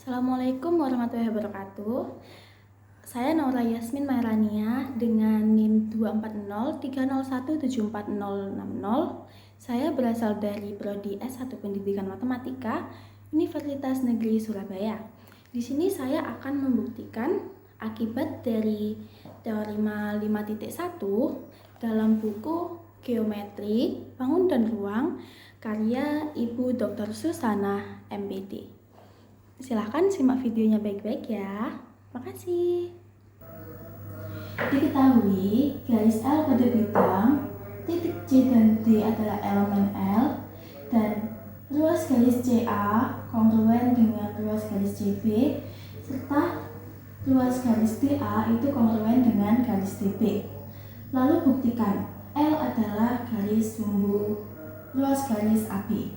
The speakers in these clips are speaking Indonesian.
Assalamualaikum warahmatullahi wabarakatuh. Saya Naura Yasmin Mahrania dengan NIM 24030174060. Saya berasal dari Prodi S1 Pendidikan Matematika Universitas Negeri Surabaya. Di sini saya akan membuktikan akibat dari teorema 5.1 dalam buku Geometri Bangun dan Ruang karya Ibu Dr. Susana MPD. Silahkan simak videonya baik-baik ya. Makasih. Diketahui garis L pada bidang, titik C dan D adalah elemen L, dan ruas garis CA kongruen dengan ruas garis CB, serta ruas garis DA itu kongruen dengan garis DB. Lalu buktikan L adalah garis sumbu ruas garis AB.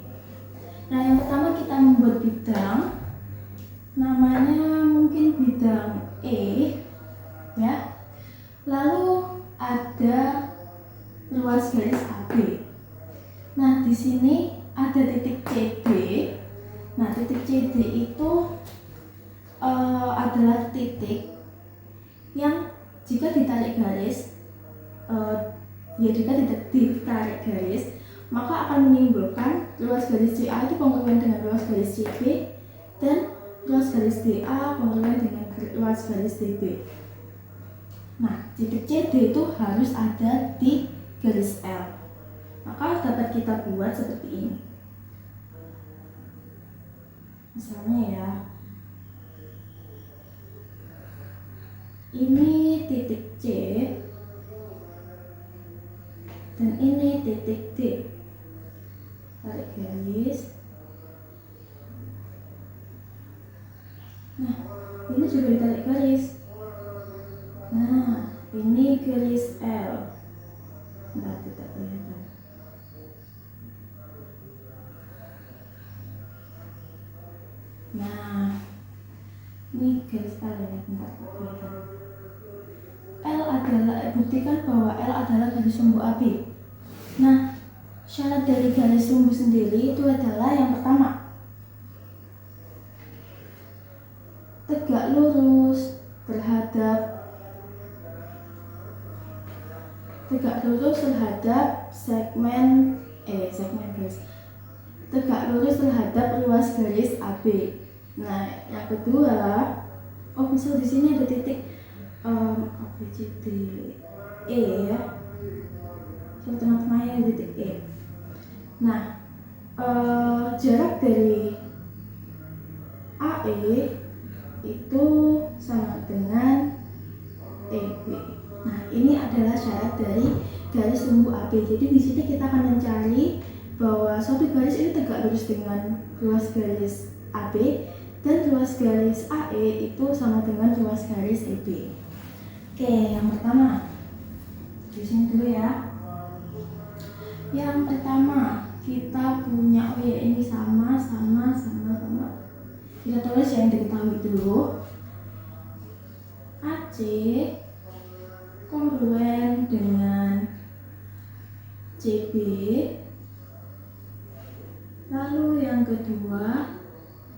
Nah, yang pertama kita membuat bidang, namanya mungkin bidang E, ya. Lalu ada ruas garis AB. Nah, di sini ada titik CD. Nah, titik CD itu adalah titik yang jika ditarik garis, ditarik garis, maka akan menimbulkan ruas garis CA itu kongruen dengan ruas garis CB dan ruas garis DA kongruen dengan ruas garis DB. Nah, titik CD itu harus ada di garis L. Maka dapat kita buat seperti ini. Misalnya ya, ini titik C dan ini titik D. Tarik garis. Nah, ini juga ditarik garis. Nah, ini garis L. Nah, tidak kelihatan. Nah, ini garis L ya, bentar kelihatan. L adalah, buktikan bahwa L adalah garis sumbu AB. Nah, syarat dari garis sumbu sendiri itu adalah yang pertama, tegak lurus terhadap segmen garis. Tegak lurus terhadap ruas garis AB. Nah, yang kedua, misal di sini ada titik ABCD E ya. Di tengah-tengahnya ada titik E. Nah, jarak dari AE itu sama dengan EB. Nah, ini adalah syarat dari garis sumbu AB. Jadi di sini kita akan mencari bahwa suatu garis ini tegak lurus dengan ruas garis AB dan ruas garis AE itu sama dengan ruas garis EB. Oke, yang pertama di sini dulu ya. Yang pertama kita punya ini sama. Kita tulis yang diketahui dulu. AC kongruen dengan CB. Lalu yang kedua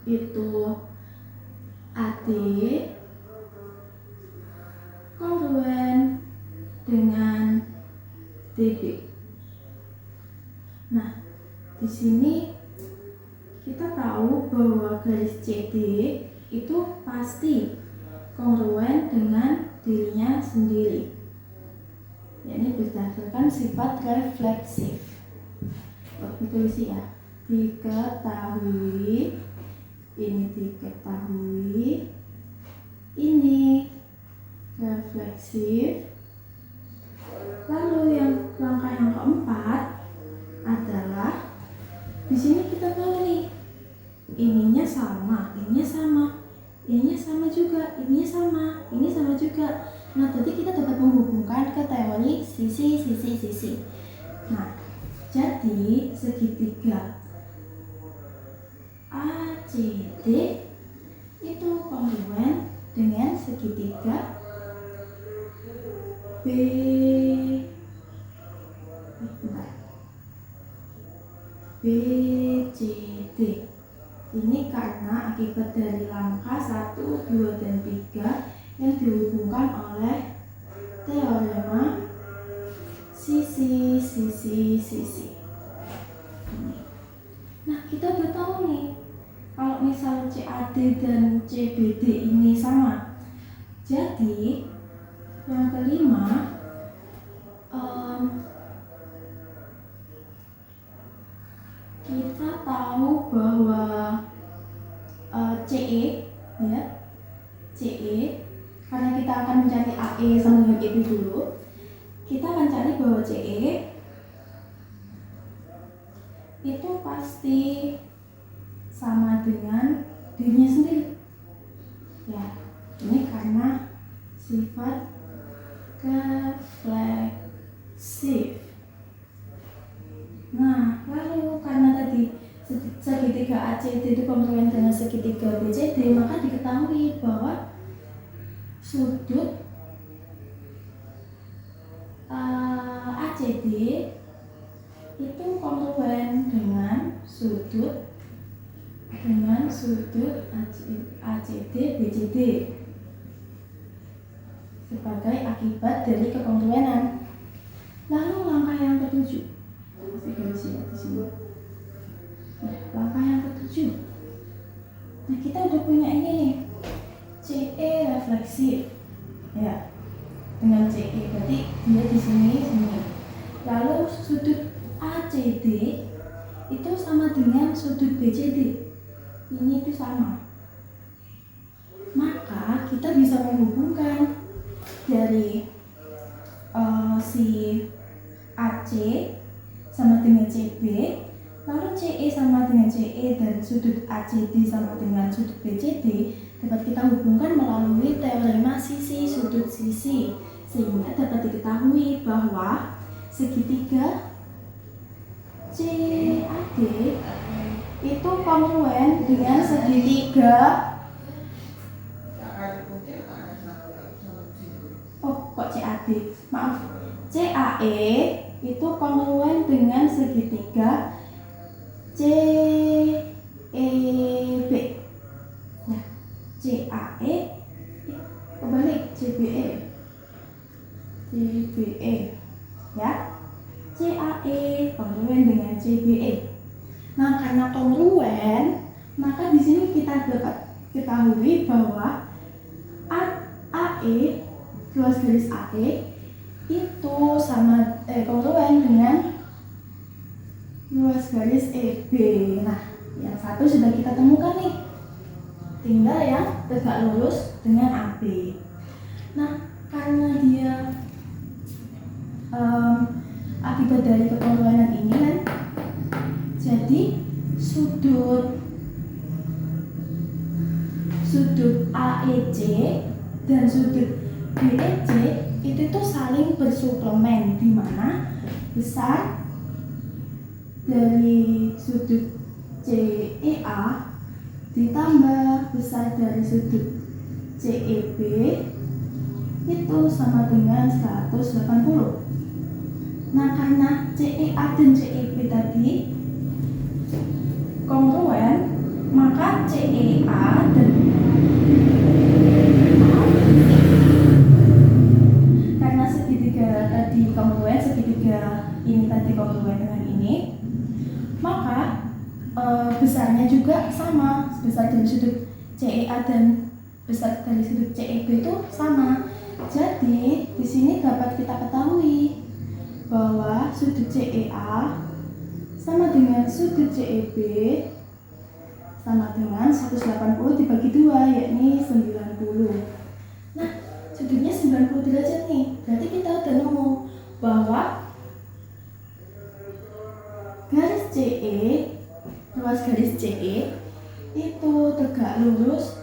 itu AD kongruen dengan DB. Nah, di sini kita tahu bahwa garis CD itu pasti kongruen dengan dirinya sendiri. Ini berdasarkan sifat refleksif. Tulis ya. Diketahui, ini refleksif. Lalu langkah yang keempat adalah di sini kita tahu nih, ininya sama juga, ini sama juga. Nah, tadi kita dapat menghubungkan ke teori sisi. Nah, jadi segitiga ACD itu kongruen dengan segitiga BCD. Ini karena akibat dari langkah 1, 2, dan 3 yang dihubungkan oleh teorema sisi. Nah, kita udah tahu nih, kalau misal CAD dan CBD ini sama. Jadi, yang kelima, kita tahu bahwa CE, ya, CE, karena kita akan mencari AE sama dengan EB dulu, kita akan cari bahwa CE itu pasti sama dengan dirinya sendiri. Ya, ini karena sifat refleksif. Nah, lalu karena tadi segitiga ACD itu kongruent dengan segitiga BCD, maka diketahui bahwa sudut ACD itu kongruent dengan sudut ACD BCD sebagai akibat dari kekongruenan. Lalu langkah yang ketujuh, masih garis ya di sini. Nah, langkah yang ketujuh. Nah, kita udah punya ini nih, CE refleksif, ya, dengan CE, berarti dia di sini. Lalu sudut ACD itu sama dengan sudut BCD, ini itu sama. Maka kita bisa menghubungkan dari si AC sama dengan CB, lalu CE sama dengan CE dan sudut ACD sama dengan sudut BCD dapat kita hubungkan melalui teorema sisi sudut sisi, sehingga dapat diketahui bahwa segitiga CAD itu kongruen dengan segitiga CAE itu kongruen dengan segitiga CEB. Nah, CAE kebalik CBE. Ya. CAE kongruen dengan CBE. Nah, karena kongruen, maka di sini kita dapat ketahui bahwa AE luas garis AE itu sama kongruen dengan luas garis EB. Nah, yang satu sudah kita temukan nih, tinggal yang tegak lurus dengan AB. Nah, karena dia akibat dari kekongruenan ini kan, jadi sudut AEC dan sudut BEC itu tuh saling bersuplemen, di mana besar dari sudut CEA ditambah besar dari sudut CEB itu sama dengan 180. Nah, karena CEA dan CEB tadi kongruen, maka CEA dan karena segitiga tadi kongruen, segitiga ini tadi kongruen dengan ini, maka besarnya juga sama, besar dari sudut CEA dan besar dari sudut CEB itu sama. Jadi di sini dapat kita ketahui bahwa sudut CEA sama dengan sudut CEB sama dengan 180 dibagi 2, yakni 90. Nah, sudutnya 90 derajat nih. Berarti kita udah nemu bahwa garis CE, luas garis CE itu tegak lurus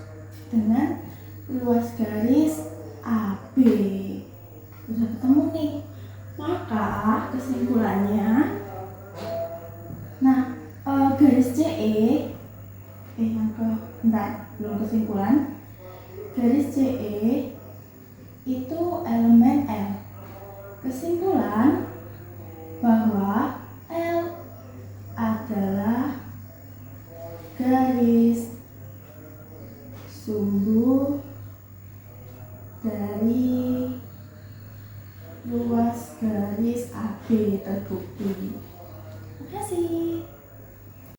dengan luas garis AB. Udah ketemu nih. Maka kesimpulannya, garis CE belum kesimpulan. Garis CE itu elemen L. Kesimpulan bahwa L adalah garis sumbu dari ruas garis AB terbukti. Terima kasih.